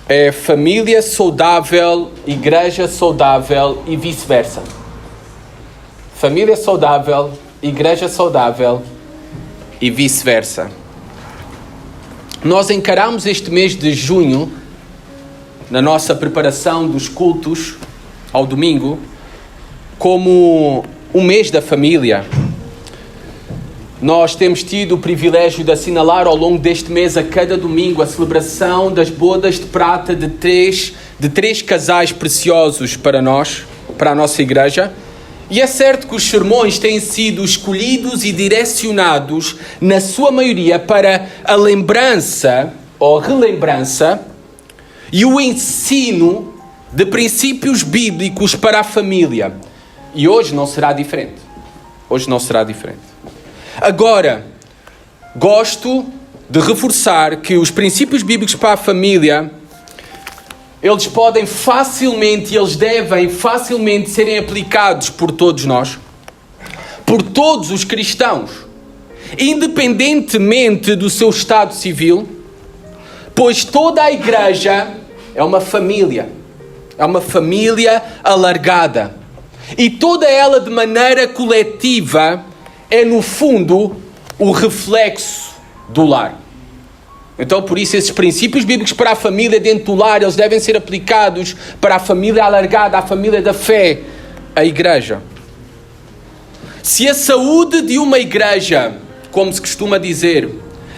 é família saudável, igreja saudável e vice-versa. Família saudável, igreja saudável e vice-versa. Nós encaramos este mês de junho, na nossa preparação dos cultos ao domingo, como um mês da família. Nós temos tido o privilégio de assinalar ao longo deste mês, a cada domingo, a celebração das bodas de prata de três casais preciosos para nós, para a nossa igreja. E é certo que os sermões têm sido escolhidos e direcionados, na sua maioria, para a lembrança ou relembrança e o ensino de princípios bíblicos para a família. E hoje não será diferente. Hoje não será diferente. Agora, gosto de reforçar que os princípios bíblicos para a família, eles podem facilmente, eles devem facilmente serem aplicados por todos nós, por todos os cristãos, independentemente do seu estado civil, pois toda a igreja é uma família alargada, e toda ela de maneira coletiva é, no fundo, o reflexo do lar. Então, por isso, esses princípios bíblicos para a família dentro do lar, eles devem ser aplicados para a família alargada, a família da fé, a igreja. Se a saúde de uma igreja, como se costuma dizer,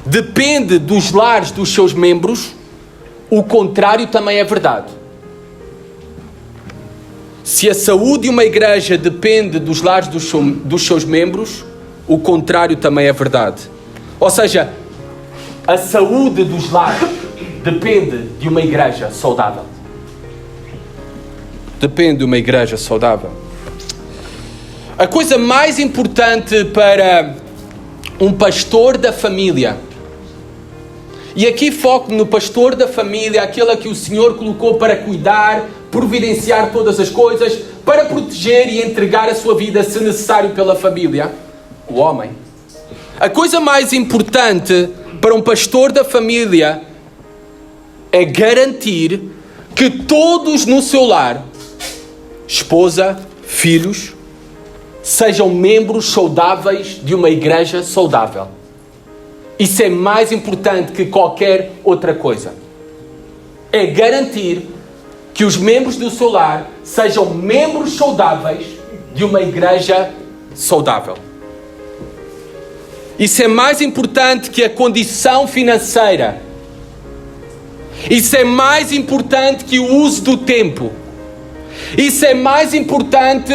depende dos lares dos seus membros, o contrário também é verdade. Se a saúde de uma igreja depende dos lares dos seus membros, o contrário também é verdade. Ou seja, a saúde dos lares depende de uma igreja saudável. Depende de uma igreja saudável. A coisa mais importante para um pastor da família, e aqui foco no pastor da família, aquele que o Senhor colocou para cuidar, providenciar todas as coisas, para proteger e entregar a sua vida, se necessário, pela família, o homem. A coisa mais importante para um pastor da família é garantir que todos no seu lar, esposa, filhos, sejam membros saudáveis de uma igreja saudável. Isso é mais importante que qualquer outra coisa. É garantir que os membros do seu lar sejam membros saudáveis de uma igreja saudável. Isso é mais importante que a condição financeira. Isso é mais importante que o uso do tempo. Isso é mais importante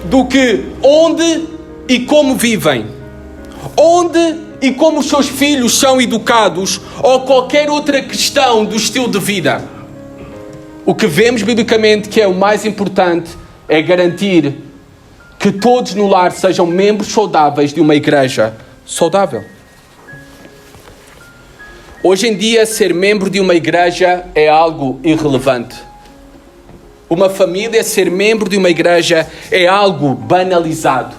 do que onde e como vivem. Onde e como os seus filhos são educados, ou qualquer outra questão do estilo de vida. O que vemos biblicamente que é o mais importante é garantir que todos no lar sejam membros saudáveis de uma igreja saudável. Hoje em dia, ser membro de uma igreja é algo irrelevante. Uma família, ser membro de uma igreja é algo banalizado,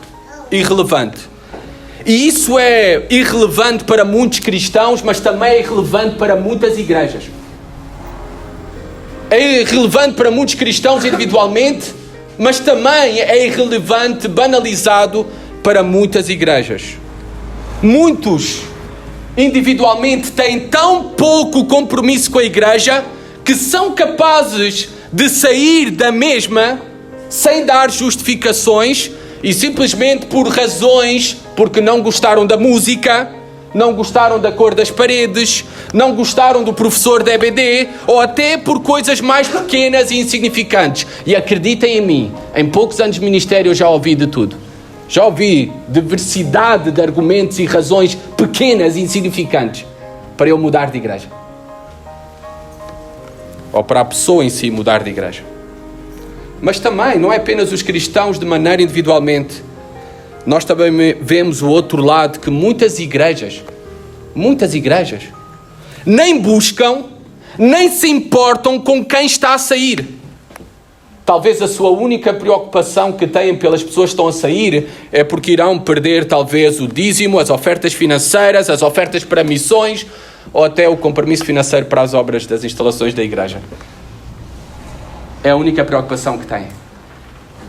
irrelevante. E isso é irrelevante para muitos cristãos, mas também é irrelevante para muitas igrejas. É irrelevante para muitos cristãos individualmente, mas também é irrelevante, banalizado para muitas igrejas. Muitos, individualmente, têm tão pouco compromisso com a igreja que são capazes de sair da mesma sem dar justificações e simplesmente por razões, porque não gostaram da música, não gostaram da cor das paredes, não gostaram do professor da EBD, ou até por coisas mais pequenas e insignificantes. E acreditem em mim, em poucos anos de ministério eu já ouvi de tudo. Já ouvi diversidade de argumentos e razões pequenas e insignificantes para eu mudar de igreja. Ou para a pessoa em si mudar de igreja. Mas também, não é apenas os cristãos de maneira individualmente. Nós também vemos o outro lado, que muitas igrejas, nem buscam, nem se importam com quem está a sair. Talvez a sua única preocupação que têm pelas pessoas que estão a sair é porque irão perder talvez o dízimo, as ofertas financeiras, as ofertas para missões, ou até o compromisso financeiro para as obras das instalações da igreja. É a única preocupação que tem.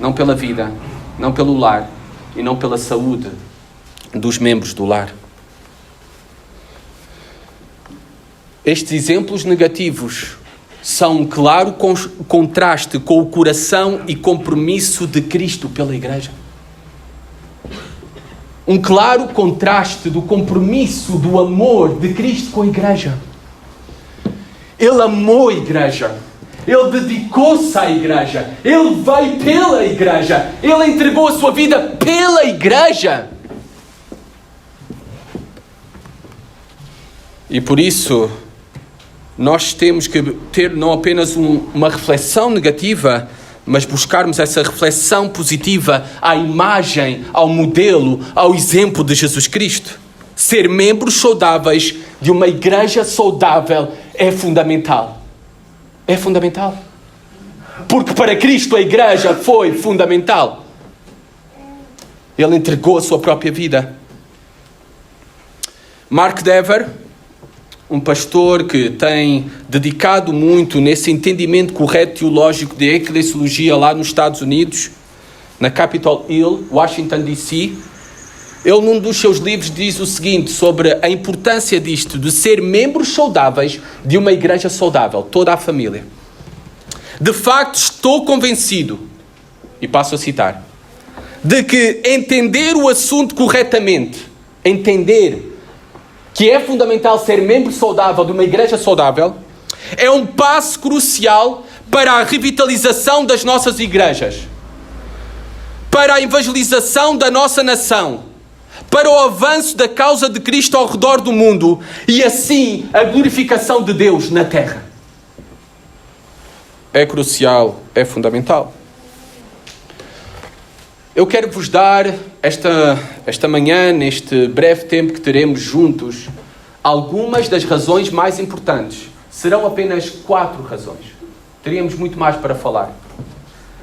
Não pela vida, não pelo lar e não pela saúde dos membros do lar. Estes exemplos negativos são um claro contraste com o coração e compromisso de Cristo pela igreja. Um claro contraste do compromisso, do amor de Cristo com a igreja. Ele amou a igreja. Ele dedicou-se à igreja. Ele veio pela igreja. Ele entregou a sua vida pela igreja. E por isso, nós temos que ter não apenas uma reflexão negativa, mas buscarmos essa reflexão positiva à imagem, ao modelo, ao exemplo de Jesus Cristo. Ser membros saudáveis de uma igreja saudável é fundamental. É fundamental. Porque para Cristo a igreja foi fundamental. Ele entregou a sua própria vida. Mark Dever, um pastor que tem dedicado muito nesse entendimento correto teológico de eclesiologia lá nos Estados Unidos, na Capitol Hill, Washington, D.C., ele num dos seus livros diz o seguinte sobre a importância disto, de ser membros saudáveis de uma igreja saudável, toda a família. De facto, estou convencido, e passo a citar, de que entender o assunto corretamente, entender que é fundamental ser membro saudável de uma igreja saudável, é um passo crucial para a revitalização das nossas igrejas, para a evangelização da nossa nação, para o avanço da causa de Cristo ao redor do mundo e assim a glorificação de Deus na terra. É crucial, é fundamental. Eu quero vos dar esta manhã, neste breve tempo que teremos juntos, algumas das razões mais importantes. Serão apenas 4 razões. Teríamos muito mais para falar.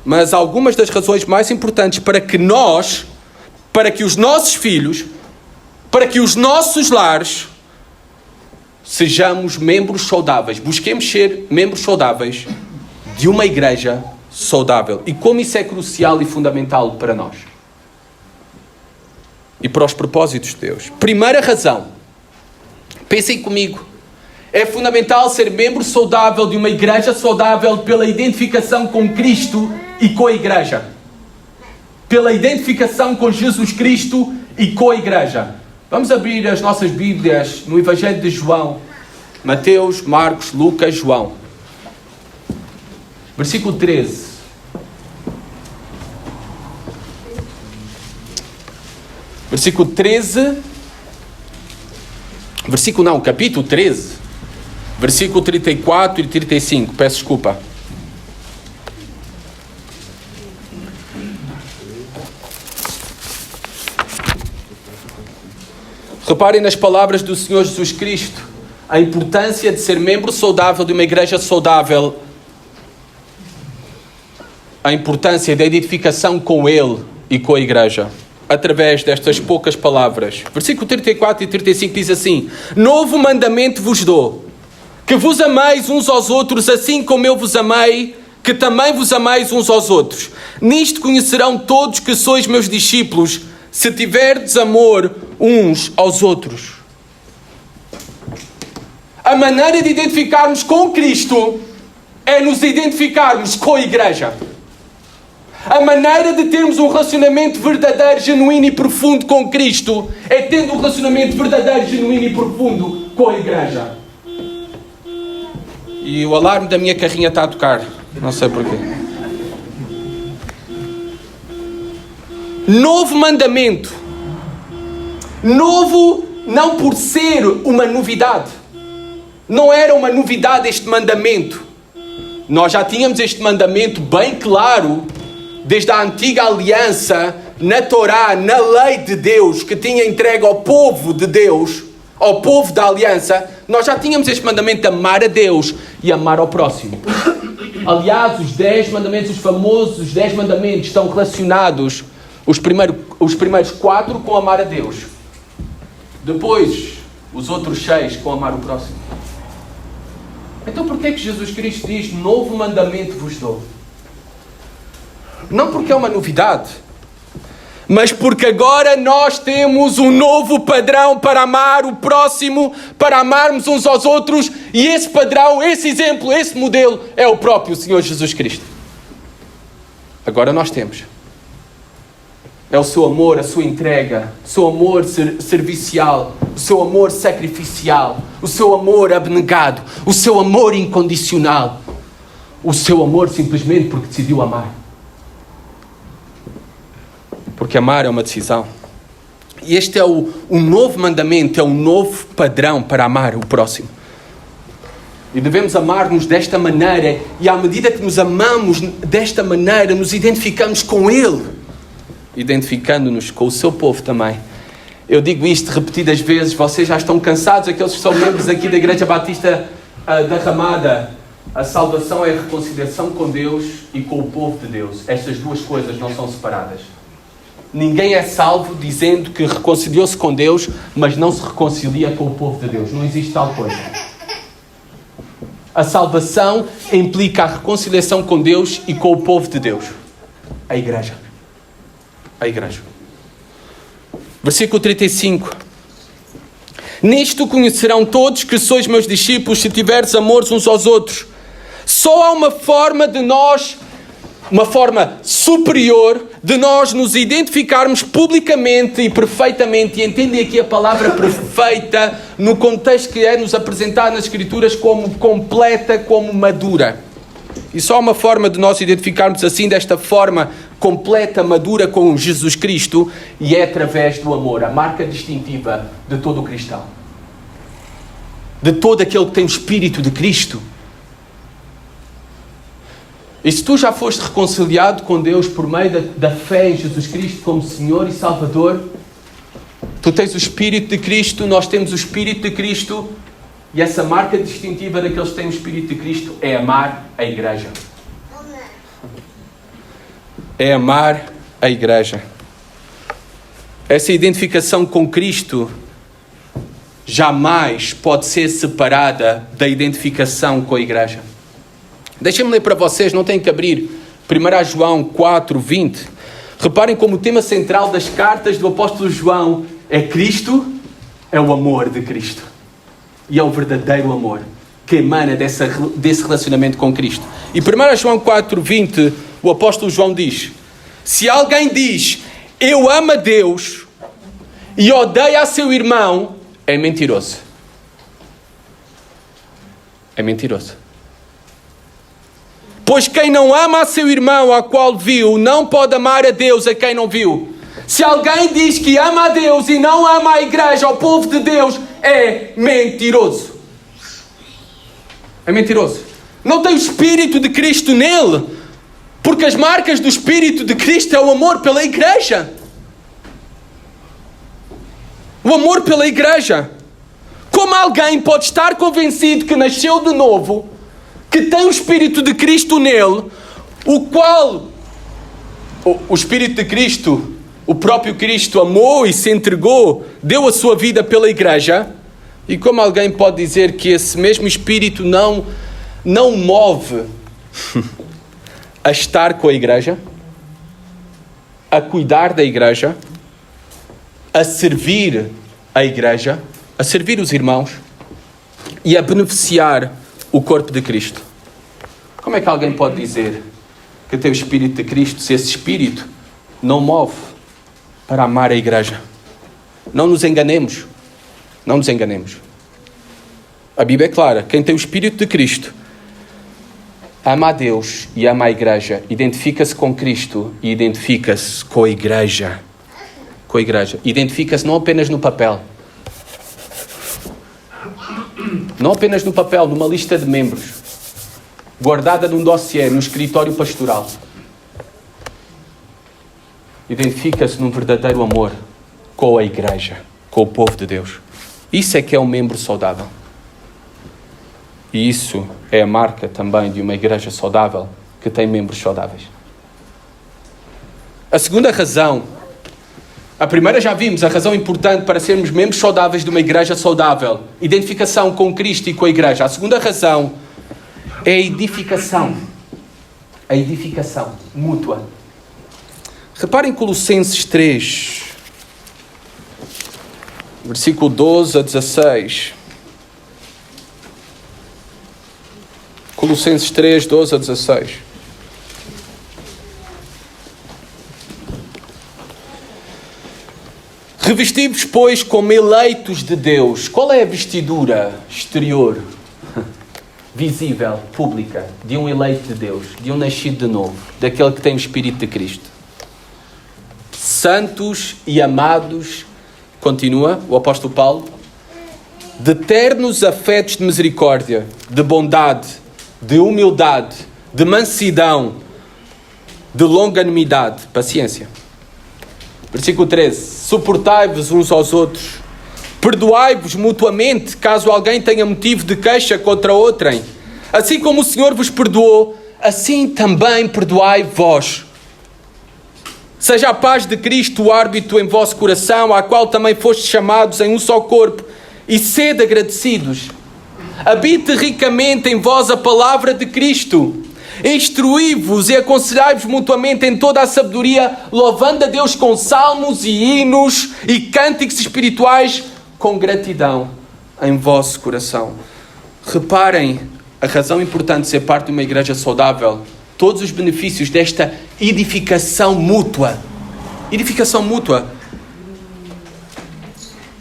Mas algumas das razões mais importantes para que nós, para que os nossos filhos, para que os nossos lares sejamos membros saudáveis. Busquemos ser membros saudáveis de uma igreja saudável. E como isso é crucial e fundamental para nós. E para os propósitos de Deus. Primeira razão. Pensem comigo. É fundamental ser membro saudável de uma igreja saudável pela identificação com Cristo e com a igreja. Pela identificação com Jesus Cristo e com a igreja. Vamos abrir as nossas Bíblias no Evangelho de João. Mateus, Marcos, Lucas, João. Versículo 13. Versículo 13. Capítulo 13. Versículo 34 e 35. Peço desculpa. Reparem nas palavras do Senhor Jesus Cristo. A importância de ser membro saudável de uma igreja saudável. A importância da identificação com Ele e com a igreja. Através destas poucas palavras. Versículo 34 e 35 diz assim: Novo mandamento vos dou, que vos ameis uns aos outros, assim como eu vos amei, que também vos ameis uns aos outros. Nisto conhecerão todos que sois meus discípulos, se tiverdes amor uns aos outros. A maneira de identificarmos com Cristo é nos identificarmos com a igreja. A maneira de termos um relacionamento verdadeiro, genuíno e profundo com Cristo é tendo um relacionamento verdadeiro, genuíno e profundo com a igreja. E o alarme da minha carrinha está a tocar. Não sei porquê. Novo mandamento. Novo não por ser uma novidade. Não era uma novidade este mandamento. Nós já tínhamos este mandamento bem claro desde a antiga aliança, na Torá, na lei de Deus, que tinha entregue ao povo de Deus, ao povo da aliança. Nós já tínhamos este mandamento de amar a Deus e amar ao próximo. Aliás, os 10 mandamentos, os famosos 10 mandamentos, estão relacionados, os primeiros 4 com amar a Deus. Depois, os outros 6 com amar o próximo. Então por que é que Jesus Cristo diz, novo mandamento vos dou? Não porque é uma novidade, mas porque agora nós temos um novo padrão para amar o próximo, para amarmos uns aos outros, e esse padrão, esse exemplo, esse modelo é o próprio Senhor Jesus Cristo. Agora nós temos. É o seu amor, a sua entrega, o seu amor servicial, o seu amor sacrificial, o seu amor abnegado, o seu amor incondicional, o seu amor simplesmente porque decidiu amar. Porque amar é uma decisão. E este é o novo mandamento, é um novo padrão para amar o próximo. E devemos amar-nos desta maneira, e à medida que nos amamos desta maneira, nos identificamos com Ele, identificando-nos com o seu povo também. Eu digo isto repetidas vezes, vocês já estão cansados, aqueles que são membros aqui da Igreja Batista da Ramada. A salvação é a reconciliação com Deus e com o povo de Deus. Estas duas coisas não são separadas. Ninguém é salvo dizendo que reconciliou-se com Deus, mas não se reconcilia com o povo de Deus. Não existe tal coisa. A salvação implica a reconciliação com Deus e com o povo de Deus. A Igreja. A Igreja. Versículo 35. Nisto conhecerão todos que sois meus discípulos, se tiverdes amor uns aos outros. Só há uma forma de nós, uma forma superior de nós nos identificarmos publicamente e perfeitamente, e entendem aqui a palavra perfeita no contexto que é nos apresentar nas Escrituras como completa, como madura. E só há uma forma de nós identificarmos assim, desta forma completa, madura com Jesus Cristo, e é através do amor, a marca distintiva de todo o cristão. De todo aquele que tem o Espírito de Cristo. E se tu já foste reconciliado com Deus por meio da fé em Jesus Cristo como Senhor e Salvador, tu tens o Espírito de Cristo, nós temos o Espírito de Cristo, e essa marca distintiva daqueles que têm o Espírito de Cristo é amar a Igreja. É amar a Igreja. Essa identificação com Cristo jamais pode ser separada da identificação com a Igreja. Deixem-me ler para vocês, não têm que abrir. 1 João 4, 20. Reparem como o tema central das cartas do apóstolo João é Cristo, é o amor de Cristo. E é o verdadeiro amor que emana desse relacionamento com Cristo. E 1 João 4, 20, o apóstolo João diz: se alguém diz, eu amo a Deus e odeia a seu irmão, é mentiroso. É mentiroso. Pois quem não ama a seu irmão, a qual viu, não pode amar a Deus, a quem não viu. Se alguém diz que ama a Deus e não ama a Igreja, ao povo de Deus, é mentiroso. É mentiroso. Não tem o Espírito de Cristo nele, porque as marcas do Espírito de Cristo é o amor pela Igreja. O amor pela Igreja. Como alguém pode estar convencido que nasceu de novo, que tem o Espírito de Cristo nele, o qual o Espírito de Cristo, o próprio Cristo amou e se entregou, deu a sua vida pela Igreja, e como alguém pode dizer que esse mesmo Espírito não move a estar com a Igreja, a cuidar da Igreja, a servir a Igreja, a servir os irmãos e a beneficiar o corpo de Cristo? Como é que alguém pode dizer que tem o Espírito de Cristo se esse Espírito não move para amar a Igreja? Não nos enganemos. Não nos enganemos. A Bíblia é clara. Quem tem o Espírito de Cristo ama a Deus e ama a Igreja. Identifica-se com Cristo e identifica-se com a Igreja. Com a Igreja. Identifica-se não apenas no papel. Não apenas no papel, numa lista de membros, guardada num dossiê, no escritório pastoral. Identifica-se num verdadeiro amor com a Igreja, com o povo de Deus. Isso é que é um membro saudável. E isso é a marca também de uma Igreja saudável, que tem membros saudáveis. A segunda razão A primeira já vimos, a razão importante para sermos membros saudáveis de uma igreja saudável. Identificação com Cristo e com a igreja. A segunda razão é a edificação. A edificação mútua. Reparem Colossenses 3, versículo 12 a 16. Colossenses 3, 12 a 16. Revesti-vos, pois, como eleitos de Deus. Qual é a vestidura exterior, visível, pública, de um eleito de Deus, de um nascido de novo, daquele que tem o Espírito de Cristo? Santos e amados, continua o apóstolo Paulo, de ternos afetos de misericórdia, de bondade, de humildade, de mansidão, de longanimidade, paciência. Versículo 13. Suportai-vos uns aos outros, perdoai-vos mutuamente, caso alguém tenha motivo de queixa contra outrem. Assim como o Senhor vos perdoou, assim também perdoai vós. Seja a paz de Cristo o árbitro em vosso coração, à qual também fostes chamados em um só corpo, e sede agradecidos. Habite ricamente em vós a palavra de Cristo. Instruí-vos e aconselhai-vos mutuamente em toda a sabedoria, louvando a Deus com salmos e hinos e cânticos espirituais, com gratidão em vosso coração. Reparem a razão importante de ser parte de uma igreja saudável. Todos os benefícios desta edificação mútua. Edificação mútua.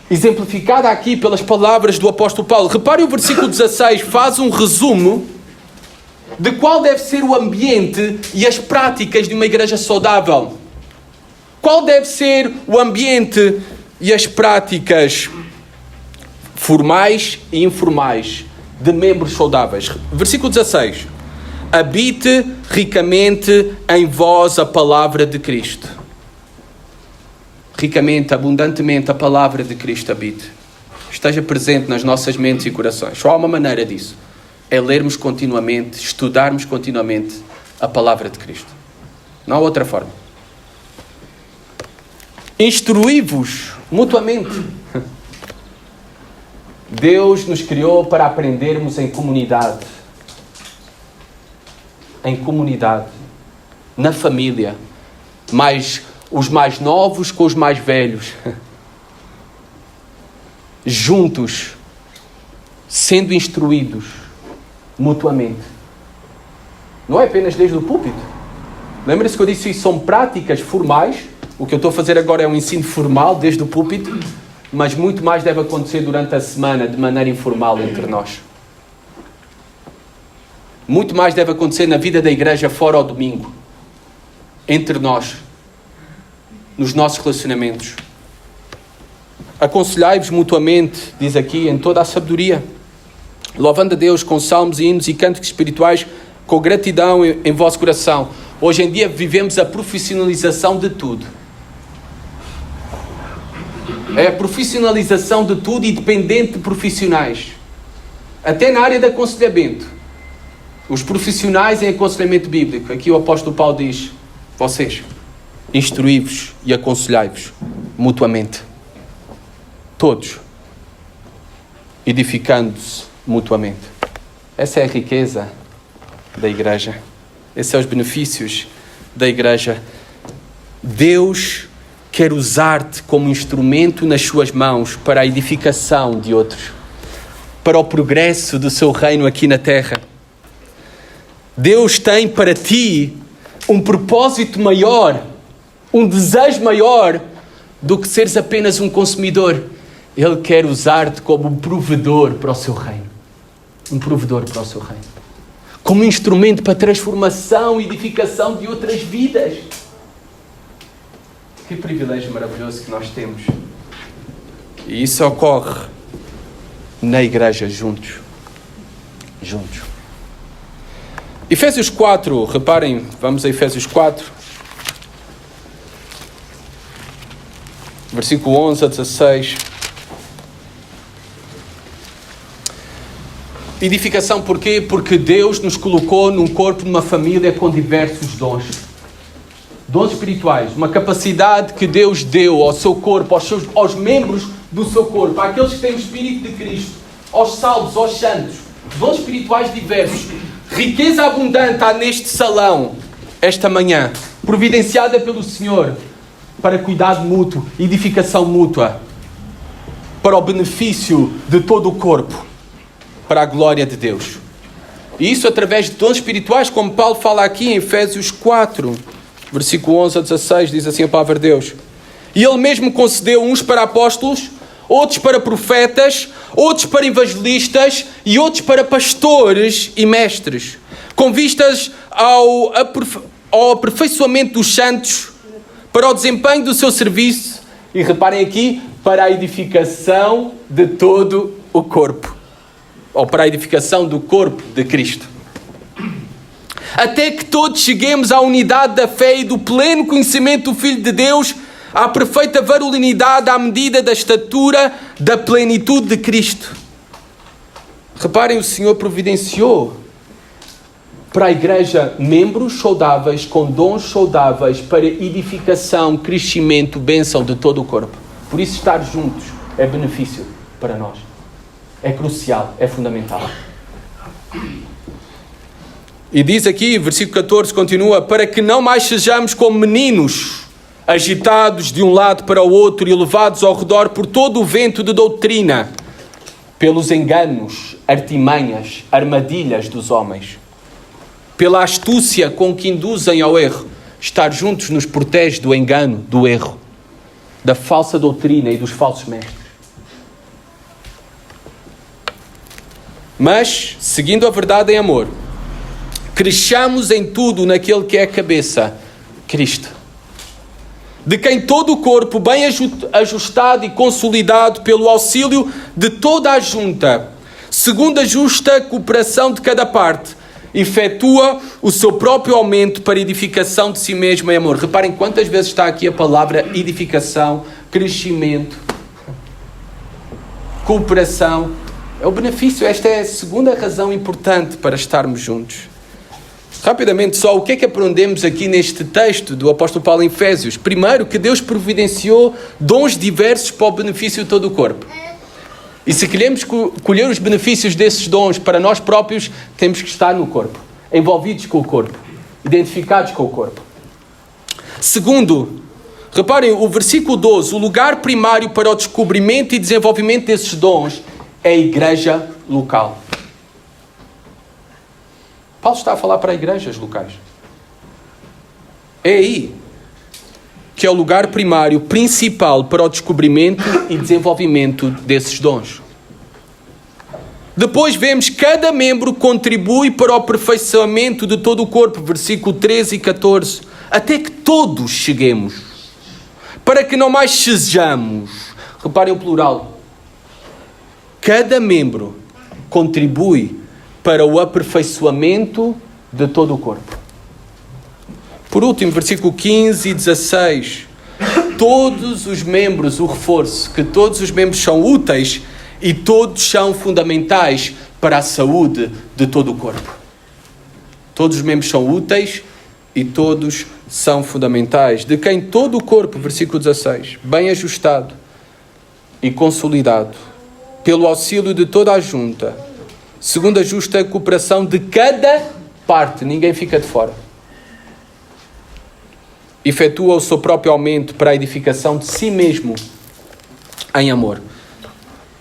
Exemplificada aqui pelas palavras do apóstolo Paulo. Reparem o versículo 16, faz um resumo de qual deve ser o ambiente e as práticas de uma igreja saudável. Qual deve ser o ambiente e as práticas formais e informais de membros saudáveis. Versículo 16. Habite ricamente em vós a palavra de Cristo. Ricamente, abundantemente a palavra de Cristo habite. Esteja presente nas nossas mentes e corações. Só há uma maneira disso. É lermos continuamente, estudarmos continuamente a palavra de Cristo. Não há outra forma. Instruí-vos mutuamente. Deus nos criou para aprendermos em comunidade. Em comunidade. Na família. Mas os mais novos com os mais velhos. Juntos. Sendo instruídos. Mutuamente. Não é apenas desde o púlpito. Lembra-se que eu disse isso? São práticas formais. O que eu estou a fazer agora é um ensino formal desde o púlpito. Mas muito mais deve acontecer durante a semana de maneira informal entre nós. Muito mais deve acontecer na vida da igreja fora ao domingo. Entre nós. Nos nossos relacionamentos. Aconselhai-vos mutuamente, diz aqui, em toda a sabedoria. Louvando a Deus com salmos e hinos e cânticos espirituais, com gratidão em vosso coração. Hoje em dia vivemos a profissionalização de tudo. É a profissionalização de tudo e dependente de profissionais. Até na área de aconselhamento. Os profissionais em aconselhamento bíblico. Aqui o apóstolo Paulo diz, vocês, instruí-vos e aconselhai-vos mutuamente. Todos. Edificando-se mutuamente. Essa é a riqueza da igreja. Esses são os benefícios da igreja. Deus quer usar-te como instrumento nas suas mãos para a edificação de outros, para o progresso do seu reino aqui na terra. Deus tem para ti um propósito maior, um desejo maior do que seres apenas um consumidor. Ele quer usar-te como um provedor para o seu reino. Um provedor para o seu reino. Como um instrumento para transformação e edificação de outras vidas. Que privilégio maravilhoso que nós temos. E isso ocorre na igreja juntos. Juntos. Efésios 4, reparem, vamos a Efésios 4. Versículo 11 a 16. Edificação porquê? Porque Deus nos colocou num corpo, numa família com diversos dons. Dons espirituais, uma capacidade que Deus deu ao seu corpo, aos membros do seu corpo, àqueles que têm o Espírito de Cristo, aos salvos, aos santos. Dons espirituais diversos. Riqueza abundante há neste salão, esta manhã, providenciada pelo Senhor, para cuidado mútuo, edificação mútua, para o benefício de todo o corpo, para a glória de Deus. E isso através de dons espirituais, como Paulo fala aqui em Efésios 4, versículo 11 a 16, diz assim a palavra de Deus. E Ele mesmo concedeu uns para apóstolos, outros para profetas, outros para evangelistas e outros para pastores e mestres, com vistas ao aperfeiçoamento dos santos, para o desempenho do seu serviço, e reparem aqui, para a edificação de todo o corpo, ou para a edificação do corpo de Cristo. Até que todos cheguemos à unidade da fé e do pleno conhecimento do Filho de Deus, à perfeita varonilidade à medida da estatura da plenitude de Cristo. Reparem, o Senhor providenciou para a igreja membros saudáveis, com dons saudáveis, para edificação, crescimento, bênção de todo o corpo. Por isso estar juntos é benefício para nós. É crucial, é fundamental. E diz aqui, versículo 14, continua, para que não mais sejamos como meninos, agitados de um lado para o outro e levados ao redor por todo o vento de doutrina, pelos enganos, artimanhas, armadilhas dos homens, pela astúcia com que induzem ao erro. Estar juntos nos protege do engano, do erro, da falsa doutrina e dos falsos mestres. Mas, seguindo a verdade em amor, cresçamos em tudo naquele que é a cabeça, Cristo, de quem todo o corpo, bem ajustado e consolidado pelo auxílio de toda a junta, segundo a justa cooperação de cada parte, efetua o seu próprio aumento para edificação de si mesmo em amor. Reparem quantas vezes está aqui a palavra edificação, crescimento, cooperação. É o benefício. Esta é a segunda razão importante para estarmos juntos. Rapidamente só, o que é que aprendemos aqui neste texto do apóstolo Paulo em Efésios? Primeiro, que Deus providenciou dons diversos para o benefício de todo o corpo. E se queremos colher os benefícios desses dons para nós próprios, temos que estar no corpo, envolvidos com o corpo, identificados com o corpo. Segundo, reparem, o versículo 12, o lugar primário para o descobrimento e desenvolvimento desses dons é a igreja local. Paulo está a falar para igrejas locais. É aí que é o lugar primário, principal para o descobrimento e desenvolvimento desses dons. Depois vemos que cada membro contribui para o aperfeiçoamento de todo o corpo, versículo 13 e 14, até que todos cheguemos, para que não mais sejamos. Reparem o plural. Cada membro contribui para o aperfeiçoamento de todo o corpo. Por último, versículo 15 e 16. Todos os membros, o reforço, que todos os membros são úteis e todos são fundamentais para a saúde de todo o corpo. Todos os membros são úteis e todos são fundamentais. De quem todo o corpo, versículo 16, bem ajustado e consolidado, pelo auxílio de toda a junta, segundo a justa cooperação de cada parte, ninguém fica de fora, efetua o seu próprio aumento para a edificação de si mesmo em amor.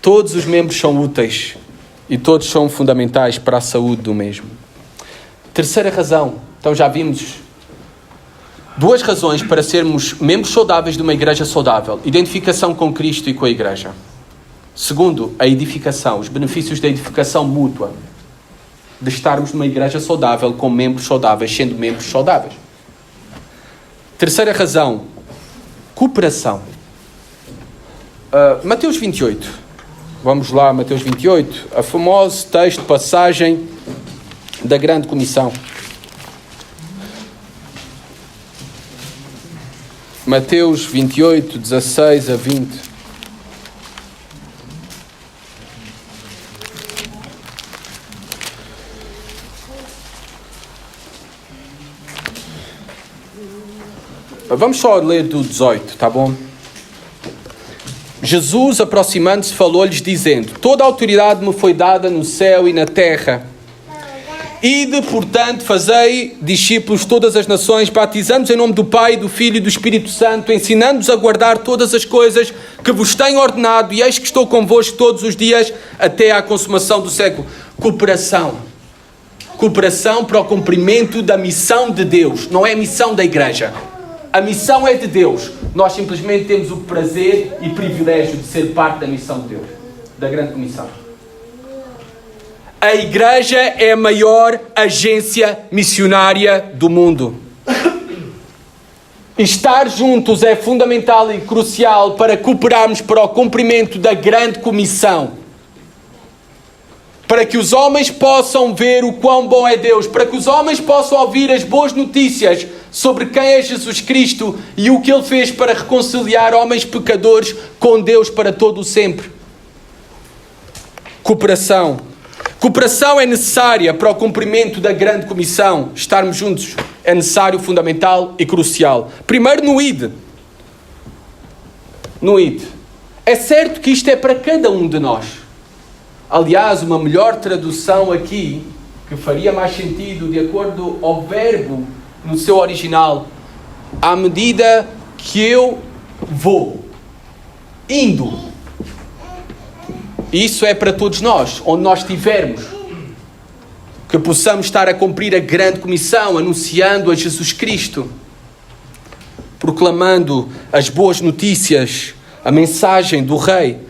Todos os membros são úteis e todos são fundamentais para a saúde do mesmo. Terceira razão, então já vimos duas razões para sermos membros saudáveis de uma igreja saudável: identificação com Cristo e com a igreja. Segundo, a edificação, os benefícios da edificação mútua, de estarmos numa igreja saudável com membros saudáveis, sendo membros saudáveis. Terceira razão, cooperação. Mateus 28. Vamos lá, Mateus 28, a famoso texto, passagem da grande comissão. Mateus 28, 16 a 20. Vamos só ler do 18, tá bom? Jesus, aproximando-se, falou-lhes, dizendo: toda a autoridade me foi dada no céu e na terra. Ide, portanto, fazei discípulos de todas as nações, batizando-os em nome do Pai, do Filho e do Espírito Santo, ensinando-os a guardar todas as coisas que vos tenho ordenado, e eis que estou convosco todos os dias até à consumação do século. Cooperação. Cooperação para o cumprimento da missão de Deus. Não é a missão da igreja. A missão é de Deus. Nós simplesmente temos o prazer e privilégio de ser parte da missão de Deus. Da grande comissão. A igreja é a maior agência missionária do mundo. Estar juntos é fundamental e crucial para cooperarmos para o cumprimento da grande comissão. Para que os homens possam ver o quão bom é Deus. Para que os homens possam ouvir as boas notícias sobre quem é Jesus Cristo e o que Ele fez para reconciliar homens pecadores com Deus para todo o sempre. Cooperação. Cooperação é necessária para o cumprimento da grande comissão. Estarmos juntos é necessário, fundamental e crucial. Primeiro no ID. No ID. É certo que isto é para cada um de nós. Aliás, uma melhor tradução aqui, que faria mais sentido de acordo ao verbo no seu original, à medida que eu vou, indo. Isso é para todos nós, onde nós estivermos, que possamos estar a cumprir a grande comissão, anunciando a Jesus Cristo, proclamando as boas notícias, a mensagem do Rei.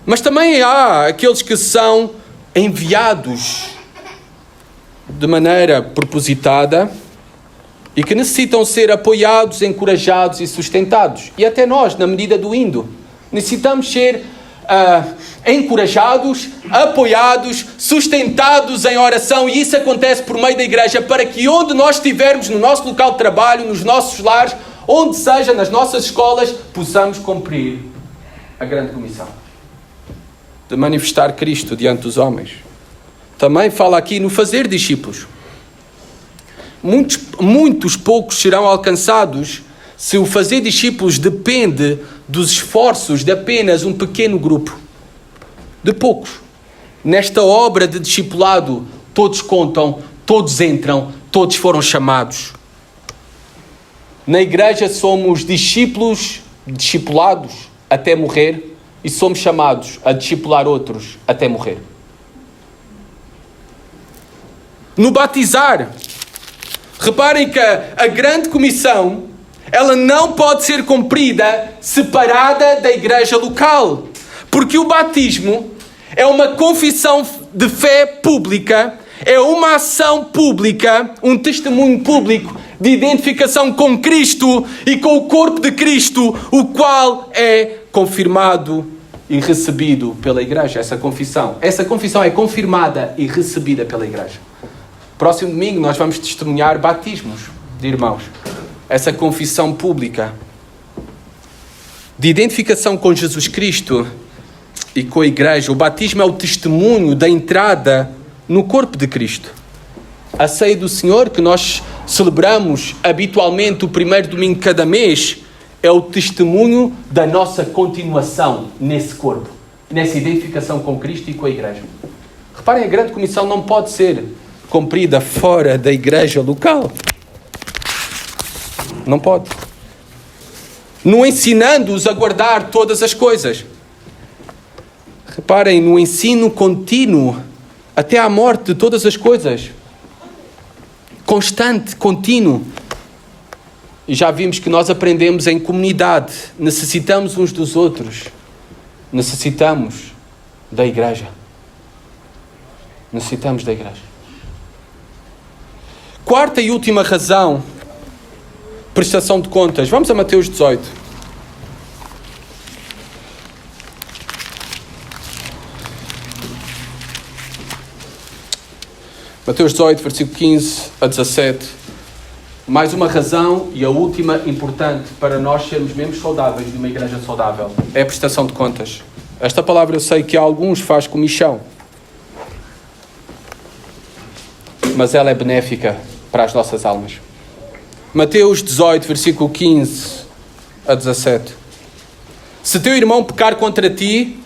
Mas também há aqueles que são enviados de maneira propositada e que necessitam ser apoiados, encorajados e sustentados. E até nós, na medida do indo, necessitamos ser encorajados, apoiados, sustentados em oração, e isso acontece por meio da igreja, para que onde nós estivermos, no nosso local de trabalho, nos nossos lares, onde seja, nas nossas escolas, possamos cumprir a grande comissão de manifestar Cristo diante dos homens. Também fala aqui no fazer discípulos. Muitos poucos serão alcançados se o fazer discípulos depende dos esforços de apenas um pequeno grupo. De poucos. Nesta obra de discipulado, todos contam, todos entram, todos foram chamados. Na igreja somos discípulos, discipulados até morrer, e somos chamados a discipular outros até morrer. No batizar, reparem que a grande comissão, ela não pode ser cumprida separada da igreja local. Porque o batismo é uma confissão de fé pública, é uma ação pública, um testemunho público de identificação com Cristo e com o corpo de Cristo, o qual é confirmado e recebido pela igreja. Essa confissão é confirmada e recebida pela igreja. Próximo domingo nós vamos testemunhar batismos de irmãos. Essa confissão pública de identificação com Jesus Cristo e com a igreja. O batismo é o testemunho da entrada no corpo de Cristo. A ceia do Senhor, que nós celebramos habitualmente o primeiro domingo de cada mês, é o testemunho da nossa continuação nesse corpo, nessa identificação com Cristo e com a igreja. Reparem, a grande comissão não pode ser cumprida fora da igreja local. Não pode. No ensinando-os a guardar todas as coisas. Reparem, no ensino contínuo até à morte de todas as coisas. Constante, contínuo. E já vimos que nós aprendemos em comunidade. Necessitamos uns dos outros. Necessitamos da igreja. Necessitamos da igreja. Quarta e última razão. Prestação de contas. Vamos a Mateus 18. Mateus 18, versículo 15 a 17. Mais uma razão e a última importante para nós sermos membros saudáveis de uma igreja saudável. É a prestação de contas. Esta palavra eu sei que a alguns faz comichão. Mas ela é benéfica para as nossas almas. Mateus 18, versículo 15 a 17. Se teu irmão pecar contra ti,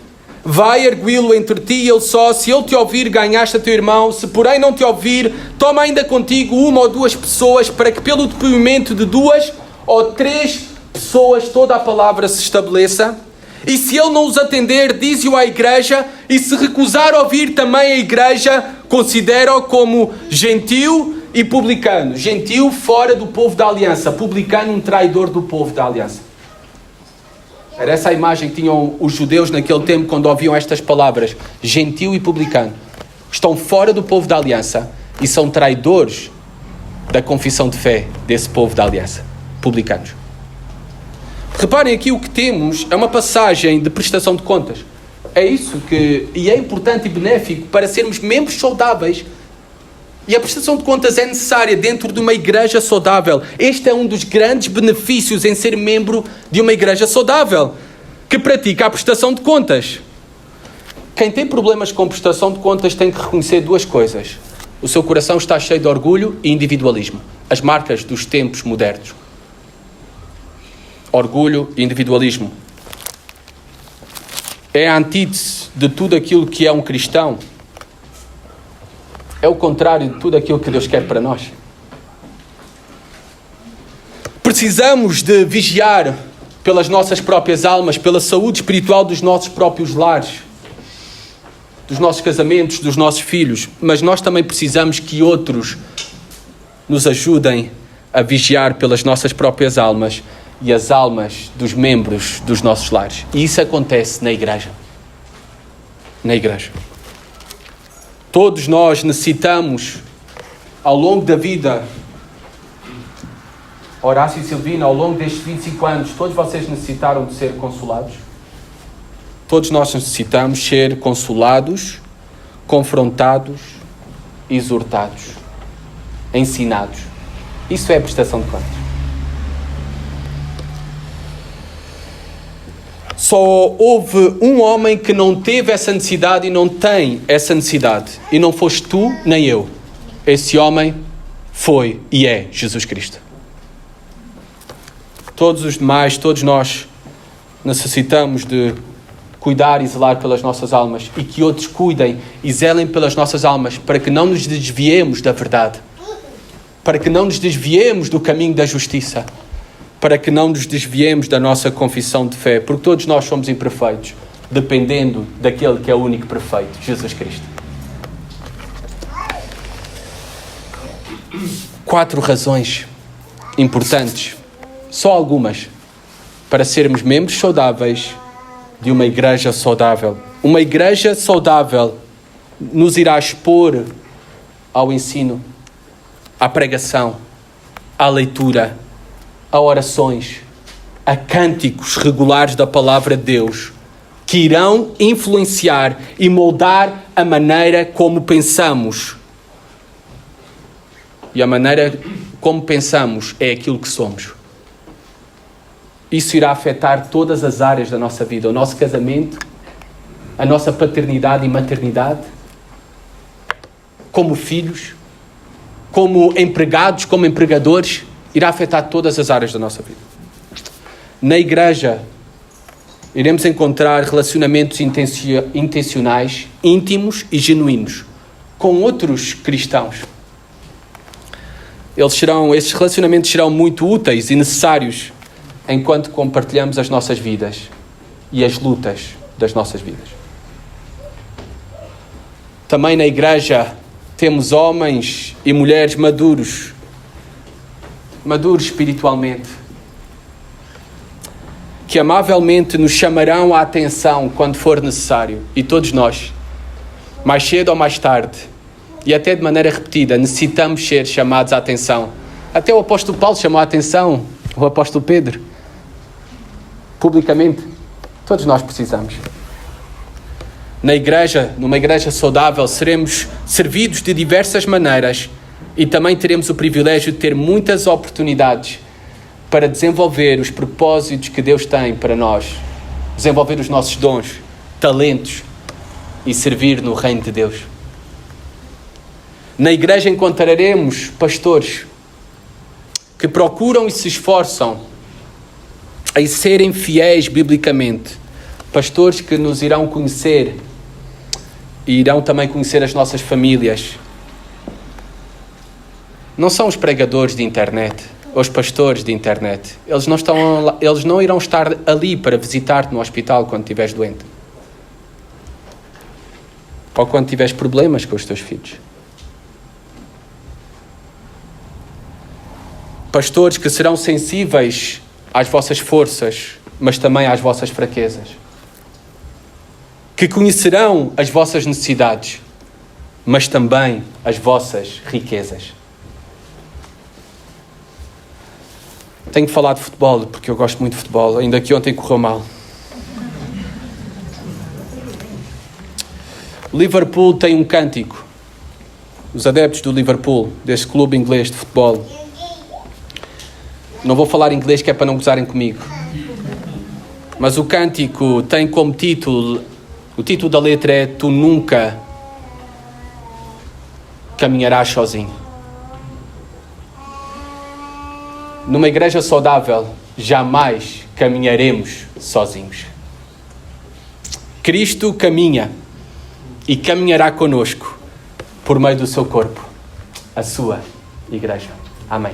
vai arguí-lo entre ti e ele só. Se ele te ouvir, ganhaste a teu irmão. Se porém não te ouvir, toma ainda contigo uma ou duas pessoas, para que pelo depoimento de 2 ou 3 pessoas toda a palavra se estabeleça. E se ele não os atender, dize-o à igreja. E se recusar ouvir também a igreja, considera-o como gentil e publicano. Gentil fora do povo da aliança. Publicano, um traidor do povo da aliança. Era essa a imagem que tinham os judeus naquele tempo quando ouviam estas palavras. Gentil e publicano. Estão fora do povo da aliança e são traidores da confissão de fé desse povo da aliança. Publicanos. Reparem aqui, o que temos é uma passagem de prestação de contas. É isso que... E é importante e benéfico para sermos membros saudáveis. E a prestação de contas é necessária dentro de uma igreja saudável. Este é um dos grandes benefícios em ser membro de uma igreja saudável, que pratica a prestação de contas. Quem tem problemas com prestação de contas tem que reconhecer 2 coisas. O seu coração está cheio de orgulho e individualismo. As marcas dos tempos modernos. Orgulho e individualismo. É a antítese de tudo aquilo que é um cristão. É o contrário de tudo aquilo que Deus quer para nós. Precisamos de vigiar pelas nossas próprias almas, pela saúde espiritual dos nossos próprios lares, dos nossos casamentos, dos nossos filhos. Mas nós também precisamos que outros nos ajudem a vigiar pelas nossas próprias almas e as almas dos membros dos nossos lares. E isso acontece na igreja. Na igreja. Todos nós necessitamos, ao longo da vida, Horácio e Silvina, ao longo destes 25 anos, todos vocês necessitaram de ser consolados? Todos nós necessitamos ser consolados, confrontados, exortados, ensinados. Isso é a prestação de contas. Só houve um homem que não teve essa necessidade e não tem essa necessidade. E não foste tu, nem eu. Esse homem foi e é Jesus Cristo. Todos os demais, todos nós, necessitamos de cuidar e zelar pelas nossas almas. E que outros cuidem e zelem pelas nossas almas, para que não nos desviemos da verdade. Para que não nos desviemos do caminho da justiça. Para que não nos desviemos da nossa confissão de fé, porque todos nós somos imperfeitos, dependendo daquele que é o único perfeito, Jesus Cristo. 4 razões importantes, só algumas, para sermos membros saudáveis de uma igreja saudável. Uma igreja saudável nos irá expor ao ensino, à pregação, à leitura, a orações, a cânticos regulares da palavra de Deus, que irão influenciar e moldar a maneira como pensamos. E a maneira como pensamos é aquilo que somos. Isso irá afetar todas as áreas da nossa vida, o nosso casamento, a nossa paternidade e maternidade, como filhos, como empregados, como empregadores. Irá afetar todas as áreas da nossa vida. Na igreja, iremos encontrar relacionamentos intencionais, íntimos e genuínos, com outros cristãos. Esses relacionamentos serão muito úteis e necessários enquanto compartilhamos as nossas vidas e as lutas das nossas vidas. Também na igreja temos homens e mulheres maduros espiritualmente, que amavelmente nos chamarão a atenção quando for necessário. E todos nós, mais cedo ou mais tarde, e até de maneira repetida, necessitamos ser chamados a atenção. Até o apóstolo Paulo chamou a atenção, o apóstolo Pedro, publicamente. Todos nós precisamos. Na igreja, numa igreja saudável, seremos servidos de diversas maneiras e também teremos o privilégio de ter muitas oportunidades para desenvolver os propósitos que Deus tem para nós, desenvolver os nossos dons, talentos e servir no reino de Deus. Na igreja encontraremos pastores que procuram e se esforçam em serem fiéis biblicamente, pastores que nos irão conhecer e irão também conhecer as nossas famílias. Não são os pregadores de internet, ou os pastores de internet. Eles não irão estar ali para visitar-te no hospital quando estiveres doente. Ou quando tiveres problemas com os teus filhos. Pastores que serão sensíveis às vossas forças, mas também às vossas fraquezas. Que conhecerão as vossas necessidades, mas também as vossas riquezas. Tenho que falar de futebol, porque eu gosto muito de futebol, ainda que ontem correu mal. O Liverpool tem um cântico. Os adeptos do Liverpool, deste clube inglês de futebol. Não vou falar inglês que é para não gozarem comigo. Mas o cântico tem como título, o título da letra é Tu Nunca Caminharás Sozinho. Numa igreja saudável, jamais caminharemos sozinhos. Cristo caminha e caminhará conosco por meio do seu corpo, a sua igreja. Amém.